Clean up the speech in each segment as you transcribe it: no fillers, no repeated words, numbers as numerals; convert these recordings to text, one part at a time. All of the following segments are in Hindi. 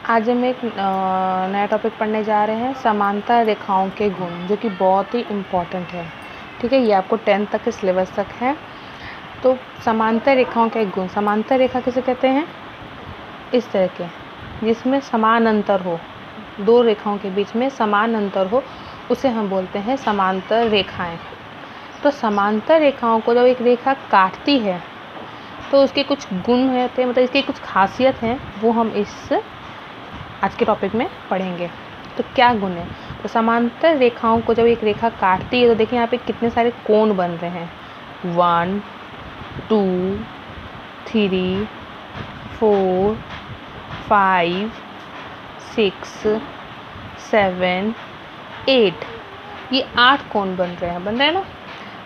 आज हम एक नया टॉपिक पढ़ने जा रहे हैं, समांतर रेखाओं के गुण, जो कि बहुत ही इम्पॉर्टेंट है। ठीक है, ये आपको 10th तक के सिलेबस तक है। तो समांतर रेखाओं के गुण, समांतर रेखा किसे कहते हैं? इस तरह के जिसमें समान अंतर हो, दो रेखाओं के बीच में समान अंतर हो, उसे हम बोलते हैं समांतर रेखाएं। तो समांतर रेखाओं को जब एक रेखा काटती है तो उसके कुछ गुण होते हैं, मतलब इसकी कुछ खासियत हैं, वो हम इस आज के टॉपिक में पढ़ेंगे। तो क्या गुण है? तो समांतर रेखाओं को जब एक रेखा काटती है तो देखिए यहाँ पे कितने सारे कोण बन रहे हैं। 1 2 3 4 5 6 7 8, ये 8 कोण बन रहे हैं ना।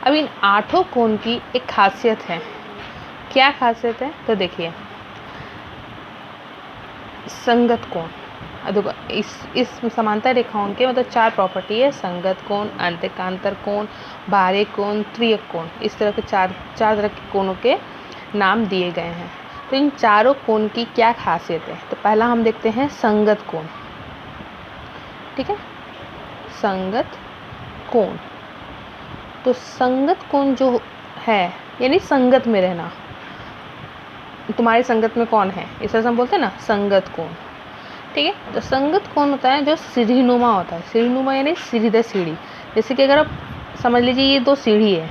अब इन 8 कोण की एक खासियत है। क्या खासियत है? तो देखिए, संगत कोण। देखो, इस समांतर रेखाओं के मतलब 4 प्रॉपर्टी है: संगत कोण, अंतःकांतर कोण, बाह्य कोण, त्रियक कोण। इस तरह के चार तरह के कोणों के नाम दिए गए हैं। तो इन चारों कोण की क्या खासियत है? तो पहला हम देखते हैं संगत कोण। ठीक है, संगत कोण। तो संगत कोण जो है, यानी संगत में रहना। तुम्हारी संगत में कौन है, इस तरह से हम बोलते हैं ना, संगत कोण। ठीक है, तो संगत कोण होता है जो सीढ़ीनुमा होता है। सीढ़ीनुमा यानी सीधे सीढ़ी। जैसे कि अगर आप समझ लीजिए ये 2 सीढ़ी है,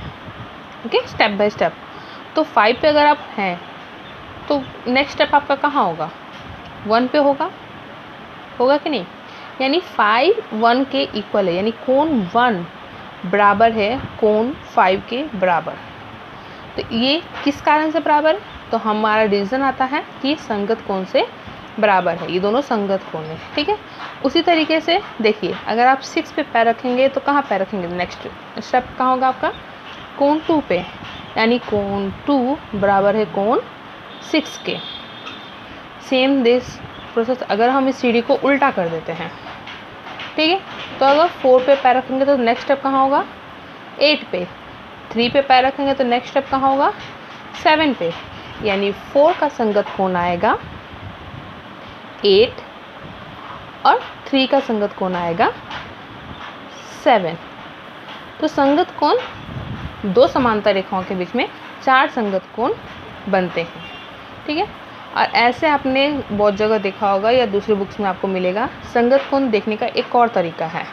ओके, स्टेप बाय स्टेप। तो 5 पे अगर आप हैं तो नेक्स्ट स्टेप आपका कहाँ होगा? 1 पे होगा कि नहीं? यानी 5 1 के इक्वल है, यानी कोण 1 बराबर है कोण 5 के बराबर। तो ये किस कारण से बराबर है? तो हमारा रीज़न आता है कि संगत कोण से बराबर है, ये दोनों संगत कोण है। ठीक है, उसी तरीके से देखिए, अगर आप 6 पे पैर रखेंगे तो कहाँ पैर रखेंगे? नेक्स्ट स्टेप कहाँ होगा आपका? कोण 2 पे, यानी कोण 2 बराबर है कोण 6 के। सेम दिस प्रोसेस अगर हम इस सीढ़ी को उल्टा कर देते हैं, ठीक है, तो अगर 4 पे पैर रखेंगे तो नेक्स्ट स्टेप कहाँ होगा? 8 पे। 3 पे पैर रखेंगे तो नेक्स्ट स्टेप कहाँ होगा? 7 पे। यानी 4 का संगत कोण आएगा 8 और 3 का संगत कोण आएगा 7। तो संगत कोण, 2 समांतर रेखाओं के बीच में 4 संगत कोण बनते हैं। ठीक है, और ऐसे आपने बहुत जगह देखा होगा या दूसरी बुक्स में आपको मिलेगा। संगत कोण देखने का एक और तरीका है।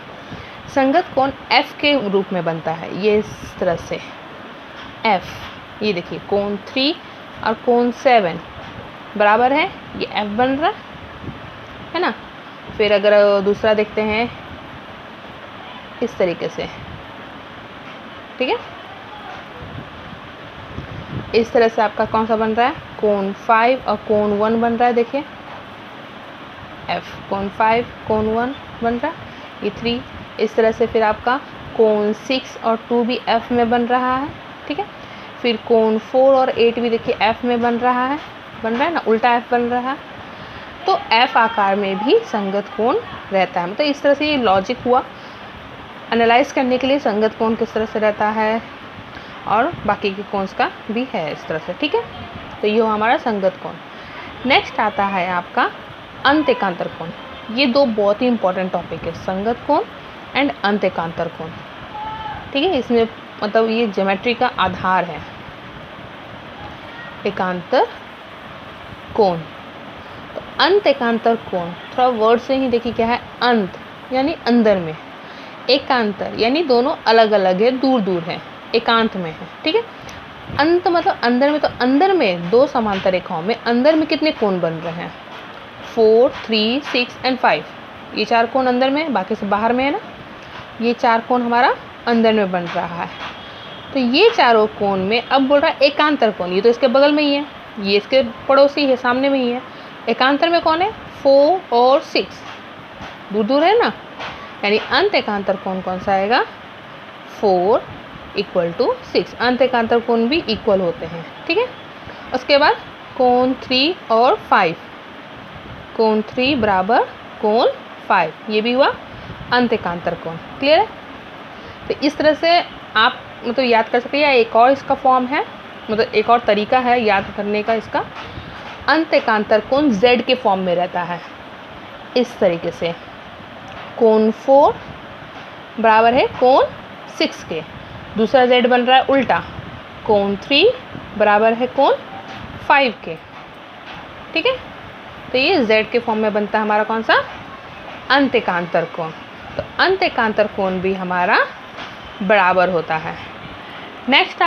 संगत कोण F के रूप में बनता है, ये इस तरह से F। ये देखिए, कोण 3 और कोण 7 बराबर है, ये F बन रहा है ना। फिर अगर दूसरा देखते हैं इस तरीके से, ठीक है, इस तरह से आपका कौन सा बन रहा है? कोण 5 और कोण 1 बन रहा है। देखिए, F कोण 5 कोण 1 बन रहा है, ये 3। इस तरह से फिर आपका कोण 6 और 2 भी F में बन रहा है। ठीक है, फिर कोण 4 और 8 भी देखिए F में बन रहा है ना, उल्टा F बन रहा है। तो F आकार में भी संगत कोण रहता है। मतलब इस तरह से ये लॉजिक हुआ एनालाइज करने के लिए, संगत कोण किस तरह से रहता है और बाकी के कोण का भी है इस तरह से। ठीक है, तो ये हमारा संगत कोण। नेक्स्ट आता है आपका अंतःकांतर कोण। ये 2 बहुत ही इंपॉर्टेंट टॉपिक है, संगत कोण एंड अंतःकांतर कोण। ठीक है, इसमें मतलब ये ज्योमेट्री का आधार है। एकांतर कोण, तो अंतःकांतर कोण, थोड़ा वर्ड से ही देखिए क्या है, अंत यानी अंदर में, एकांतर यानी दोनों अलग अलग है, दूर दूर है, एकांत में है। ठीक है, अंत मतलब अंदर में। तो अंदर में 2 समांतर रेखाओं में अंदर में कितने कोण बन रहे हैं? 4 3 6 एंड 5। ये 4 कोण अंदर में, बाकी सब बाहर में है ना। ये 4 कोण हमारा अंदर में बन रहा है। तो ये चारों कोण में अब बोल रहा है एकांतर कोण, ये तो इसके बगल में ही है, ये इसके पड़ोसी है, सामने में ही है। एकांतर में कौन है? 4 और 6 दूर दूर है ना। यानी अंतःकांतर कोण कौन सा आएगा? 4 = 6। अंतःकांतर कोण भी इक्वल होते हैं। ठीक है, उसके बाद कोण 3 और 5, कोण 3 बराबर कोण 5, ये भी हुआ अंतःकांतर कोण। क्लियर है? तो इस तरह से आप मतलब याद कर सकते हैं। या एक और इसका फॉर्म है, मतलब एक और तरीका है याद करने का इसका। अंतःकांतर कोण Z के फॉर्म में रहता है। इस तरीके से कोण 4 बराबर है कोण 6 के। दूसरा z बन रहा है उल्टा, कोण 3 बराबर है कोण 5 के। ठीक है, तो ये z के फॉर्म में बनता है हमारा कौन सा, अंतःकांतर कोण। तो अंतःकांतर कोण भी हमारा बराबर होता है। नेक्स्ट